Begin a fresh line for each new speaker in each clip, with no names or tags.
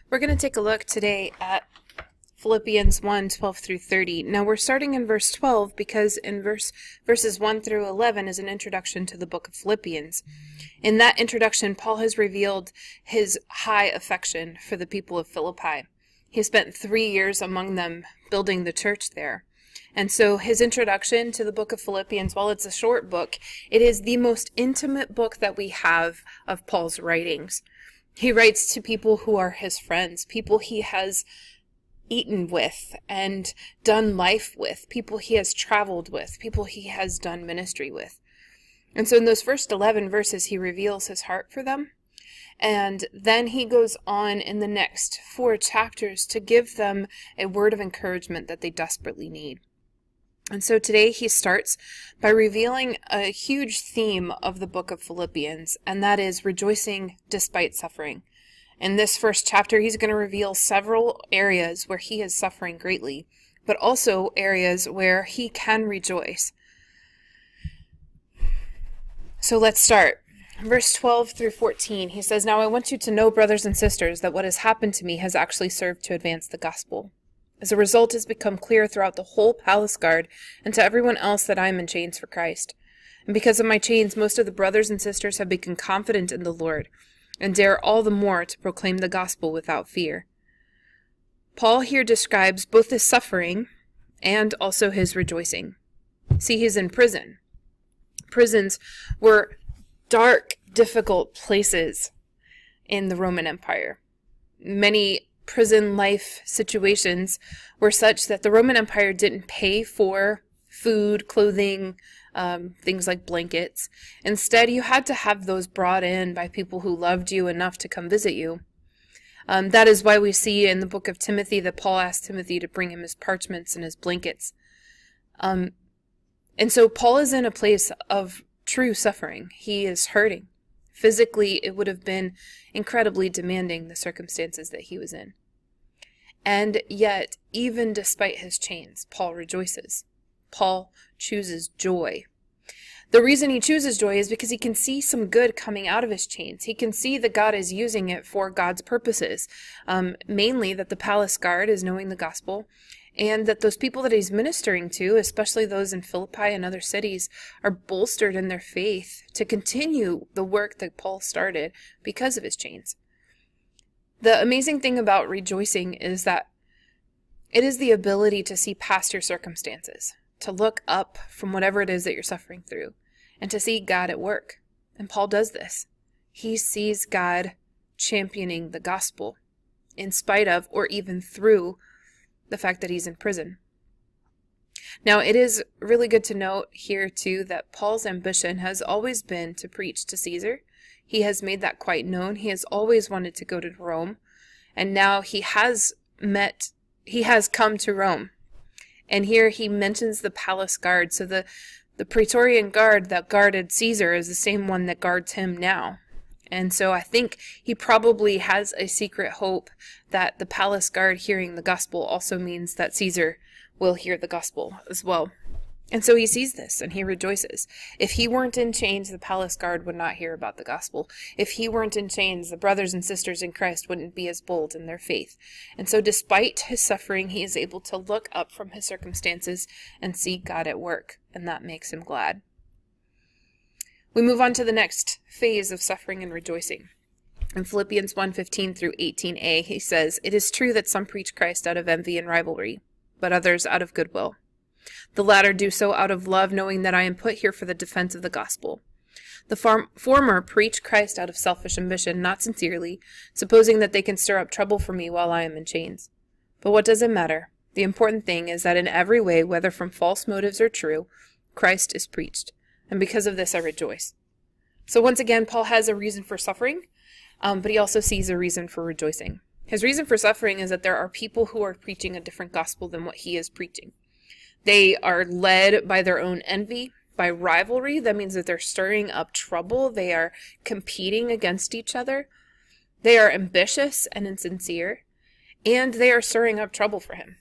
We're going to take a look today at Philippians 1:12 through 30. Now we're starting in verse 12 because in verses 1 through 11 is an introduction to the book of Philippians. In that introduction, Paul has revealed his high affection for the people of Philippi. He spent 3 years among them building the church there. And so his introduction to the book of Philippians, while it's a short book, it is the most intimate book that we have of Paul's writings. He writes to people who are his friends, people he has eaten with and done life with, people he has traveled with, people he has done ministry with. And so in those first 11 verses, he reveals his heart for them. And then he goes on in the next 4 chapters to give them a word of encouragement that they desperately need. And so today he starts by revealing a huge theme of the book of Philippians, and that is rejoicing despite suffering. In this first chapter, he's going to reveal several areas where he is suffering greatly, but also areas where he can rejoice. So let's start. Verse 12 through 14, he says, "Now I want you to know, brothers and sisters, that what has happened to me has actually served to advance the gospel. As a result, it has become clear throughout the whole palace guard and to everyone else that I am in chains for Christ. And because of my chains, most of the brothers and sisters have become confident in the Lord and dare all the more to proclaim the gospel without fear." Paul here describes both his suffering and also his rejoicing. See, he's in prison. Prisons were dark, difficult places in the Roman Empire. Many prison life situations were such that the Roman Empire didn't pay for food, clothing, things like blankets. Instead, you had to have those brought in by people who loved you enough to come visit you. That is why we see in the book of Timothy that Paul asked Timothy to bring him his parchments and his blankets. And so Paul is in a place of true suffering. He is hurting. Physically, it would have been incredibly demanding, the circumstances that he was in. And yet, even despite his chains, Paul rejoices. Paul chooses joy. The reason he chooses joy is because he can see some good coming out of his chains. He can see that God is using it for God's purposes. Mainly that the palace guard is knowing the gospel, and that those people that he's ministering to, especially those in Philippi and other cities, are bolstered in their faith to continue the work that Paul started because of his chains. The amazing thing about rejoicing is that it is the ability to see past your circumstances, to look up from whatever it is that you're suffering through, and to see God at work. And Paul does this. He sees God championing the gospel in spite of or even through the fact that he's in prison. Now, it is really good to note here, too, that Paul's ambition has always been to preach to Caesar. He has made that quite known. He has always wanted to go to Rome, and now he has come to Rome. And here he mentions the palace guard. So the Praetorian guard that guarded Caesar is the same one that guards him now. And so I think he probably has a secret hope that the palace guard hearing the gospel also means that Caesar will hear the gospel as well. And so he sees this and he rejoices. If he weren't in chains, the palace guard would not hear about the gospel. If he weren't in chains, the brothers and sisters in Christ wouldn't be as bold in their faith. And so despite his suffering, he is able to look up from his circumstances and see God at work, and that makes him glad. We move on to the next phase of suffering and rejoicing. In Philippians 1:15 through 18a, he says, "It is true that some preach Christ out of envy and rivalry, but others out of goodwill. The latter do so out of love, knowing that I am put here for the defense of the gospel. The former preach Christ out of selfish ambition, not sincerely, supposing that they can stir up trouble for me while I am in chains. But what does it matter? The important thing is that in every way, whether from false motives or true, Christ is preached. And because of this, I rejoice." So once again, Paul has a reason for suffering, but he also sees a reason for rejoicing. His reason for suffering is that there are people who are preaching a different gospel than what he is preaching. They are led by their own envy, by rivalry. That means that they're stirring up trouble. They are competing against each other. They are ambitious and insincere, and they are stirring up trouble for him.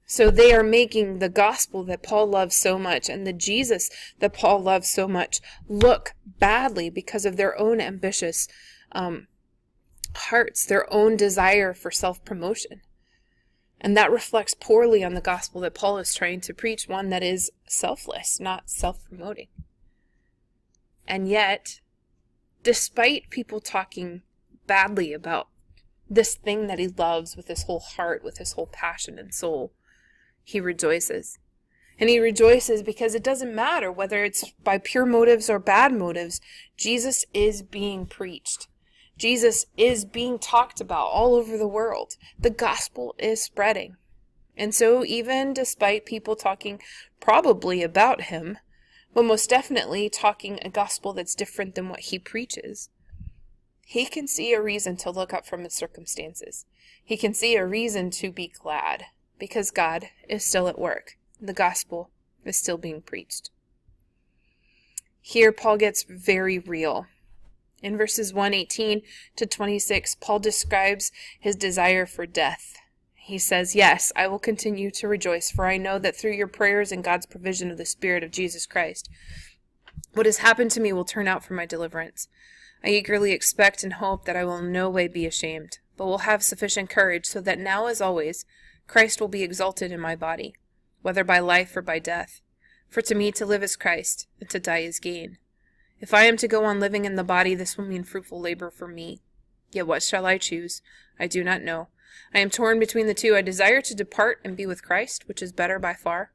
So they are making the gospel that Paul loves so much and the Jesus that Paul loves so much look badly because of their own ambitious hearts, their own desire for self-promotion. And that reflects poorly on the gospel that Paul is trying to preach, one that is selfless, not self-promoting. And yet, despite people talking badly about this thing that he loves with his whole heart, with his whole passion and soul, he rejoices. And he rejoices because it doesn't matter whether it's by pure motives or bad motives, Jesus is being preached. Jesus is being talked about all over the world. The gospel is spreading. And so even despite people talking probably about him, but most definitely talking a gospel that's different than what he preaches, he can see a reason to look up from his circumstances. He can see a reason to be glad because God is still at work. The gospel is still being preached. Here, Paul gets very real. In verses 1:18 to 26, Paul describes his desire for death. He says, "Yes, I will continue to rejoice, for I know that through your prayers and God's provision of the Spirit of Jesus Christ, what has happened to me will turn out for my deliverance. I eagerly expect and hope that I will in no way be ashamed, but will have sufficient courage so that now, as always, Christ will be exalted in my body, whether by life or by death. For to me to live is Christ, and to die is gain. If I am to go on living in the body, this will mean fruitful labor for me. Yet what shall I choose? I do not know. I am torn between the two. I desire to depart and be with Christ, which is better by far.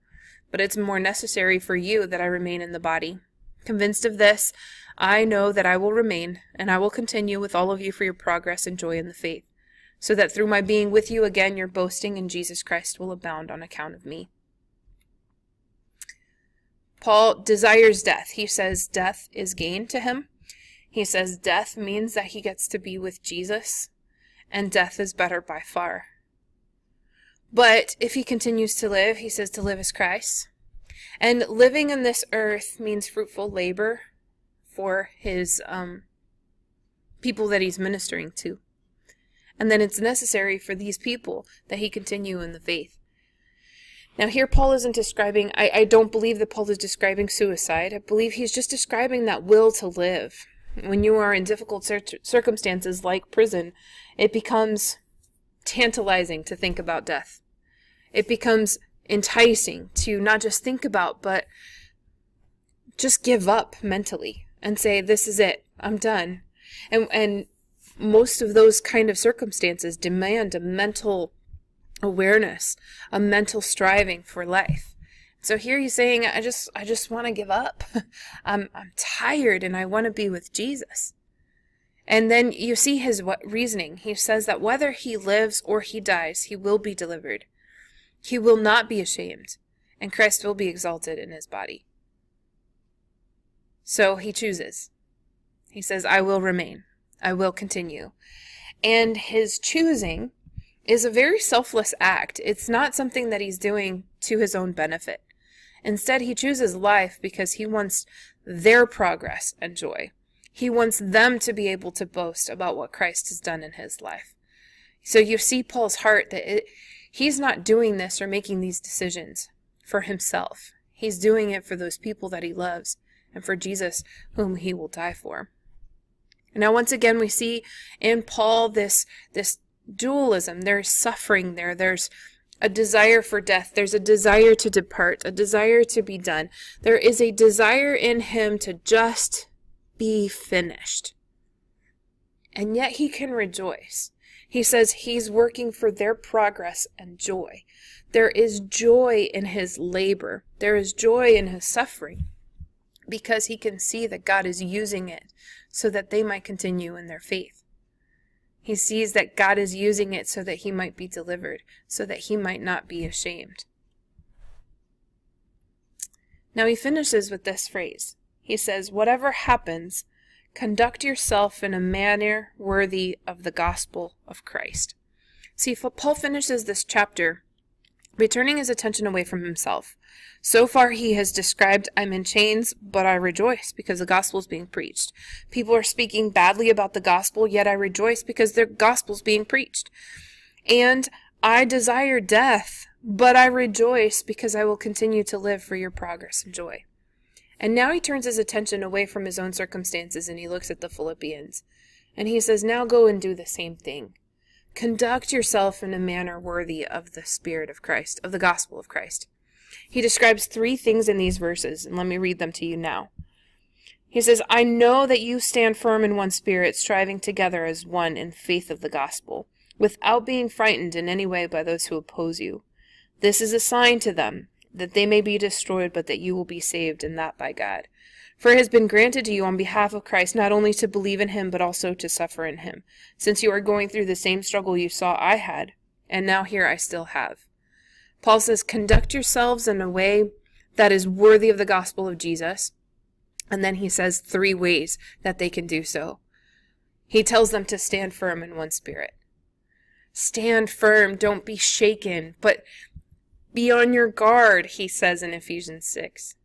But it's more necessary for you that I remain in the body. Convinced of this, I know that I will remain, and I will continue with all of you for your progress and joy in the faith, so that through my being with you again, your boasting in Jesus Christ will abound on account of me." Paul desires death. He says death is gain to him. He says death means that he gets to be with Jesus, and death is better by far. But if he continues to live, he says to live is Christ. And living in this earth means fruitful labor for his people that he's ministering to. And then it's necessary for these people that he continue in the faith. Now here Paul isn't describing, I don't believe that Paul is describing suicide. I believe he's just describing that will to live. When you are in difficult circumstances like prison, it becomes tantalizing to think about death. It becomes enticing to not just think about, but just give up mentally and say, this is it, I'm done. And most of those kind of circumstances demand a mental awareness, a mental striving for life. So here he's saying, I just want to give up. I'm tired and I want to be with Jesus. And then you see his reasoning. He says that whether he lives or he dies, he will be delivered. He will not be ashamed, and Christ will be exalted in his body. So he chooses. He says, I will remain. I will continue. And his choosing is a very selfless act. It's not something that he's doing to his own benefit. Instead, he chooses life because he wants their progress and joy. He wants them to be able to boast about what Christ has done in his life. So you see Paul's heart that he's not doing this or making these decisions for himself. He's doing it for those people that he loves and for Jesus whom he will die for. Now, once again, we see in Paul this dualism. There's suffering there. There's a desire for death. There's a desire to depart, a desire to be done. There is a desire in him to just be finished. And yet he can rejoice. He says he's working for their progress and joy. There is joy in his labor. There is joy in his suffering because he can see that God is using it so that they might continue in their faith. He sees that God is using it so that he might be delivered, so that he might not be ashamed. Now he finishes with this phrase. He says, whatever happens, conduct yourself in a manner worthy of the gospel of Christ. See, Paul finishes this chapter by turning his attention away from himself. So far he has described, I'm in chains, but I rejoice because the gospel is being preached. People are speaking badly about the gospel, yet I rejoice because the gospel is being preached. And I desire death, but I rejoice because I will continue to live for your progress and joy. And now he turns his attention away from his own circumstances and he looks at the Philippians. And he says, now go and do the same thing. Conduct yourself in a manner worthy of the Spirit of Christ, of the gospel of Christ. He describes 3 things in these verses, and let me read them to you now. He says, I know that you stand firm in one spirit, striving together as one in faith of the gospel, without being frightened in any way by those who oppose you. This is a sign to them, that they may be destroyed, but that you will be saved, and that by God. For it has been granted to you on behalf of Christ not only to believe in him, but also to suffer in him, since you are going through the same struggle you saw I had, and now here I still have. Paul says, conduct yourselves in a way that is worthy of the gospel of Jesus. And then he says 3 ways that they can do so. He tells them to stand firm in one spirit. Stand firm, don't be shaken, but be on your guard, he says in Ephesians 6.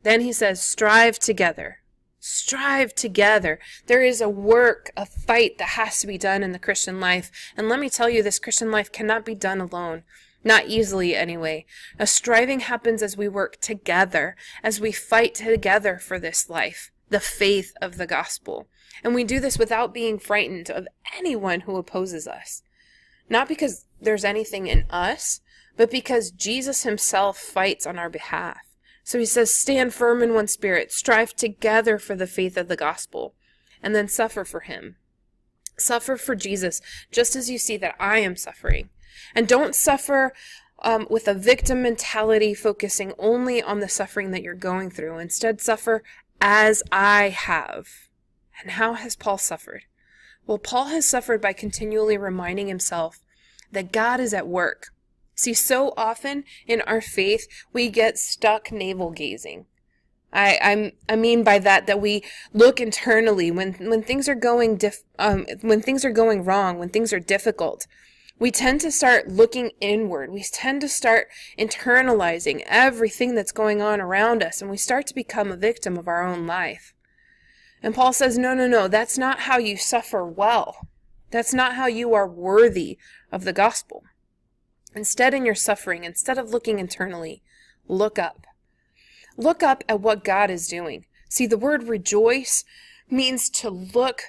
Then he says, strive together. Strive together. There is a work, a fight that has to be done in the Christian life. And let me tell you, this Christian life cannot be done alone. Not easily, anyway. A striving happens as we work together, as we fight together for this life, the faith of the gospel. And we do this without being frightened of anyone who opposes us. Not because there's anything in us, but because Jesus himself fights on our behalf. So he says, stand firm in one spirit, strive together for the faith of the gospel, and then suffer for him. Suffer for Jesus, just as you see that I am suffering. And don't suffer with a victim mentality, focusing only on the suffering that you're going through. Instead, suffer as I have. And how has Paul suffered? Well, Paul has suffered by continually reminding himself that God is at work. See, so often in our faith, we get stuck navel-gazing. I mean by that we look internally when things are going when things are going wrong, when things are difficult. We tend to start looking inward. We tend to start internalizing everything that's going on around us, and we start to become a victim of our own life. And Paul says, no, that's not how you suffer well. That's not how you are worthy of the gospel. Instead, in your suffering, instead of looking internally, look up. Look up at what God is doing. See, the word rejoice means to look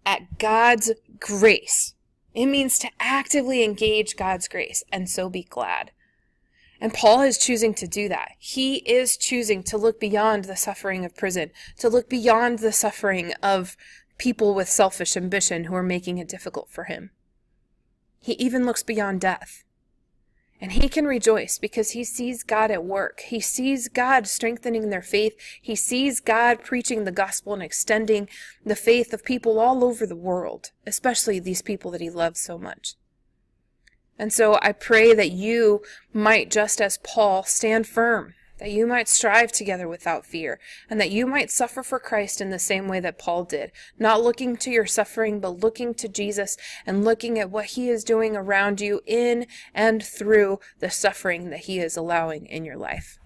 at God's grace. It means to actively engage God's grace and so be glad. And Paul is choosing to do that. He is choosing to look beyond the suffering of prison, to look beyond the suffering of people with selfish ambition who are making it difficult for him. He even looks beyond death. And he can rejoice because he sees God at work. He sees God strengthening their faith. He sees God preaching the gospel and extending the faith of people all over the world, especially these people that he loves so much. And so I pray that you might, just as Paul, stand firm, that you might strive together without fear, and that you might suffer for Christ in the same way that Paul did, not looking to your suffering, but looking to Jesus and looking at what he is doing around you in and through the suffering that he is allowing in your life.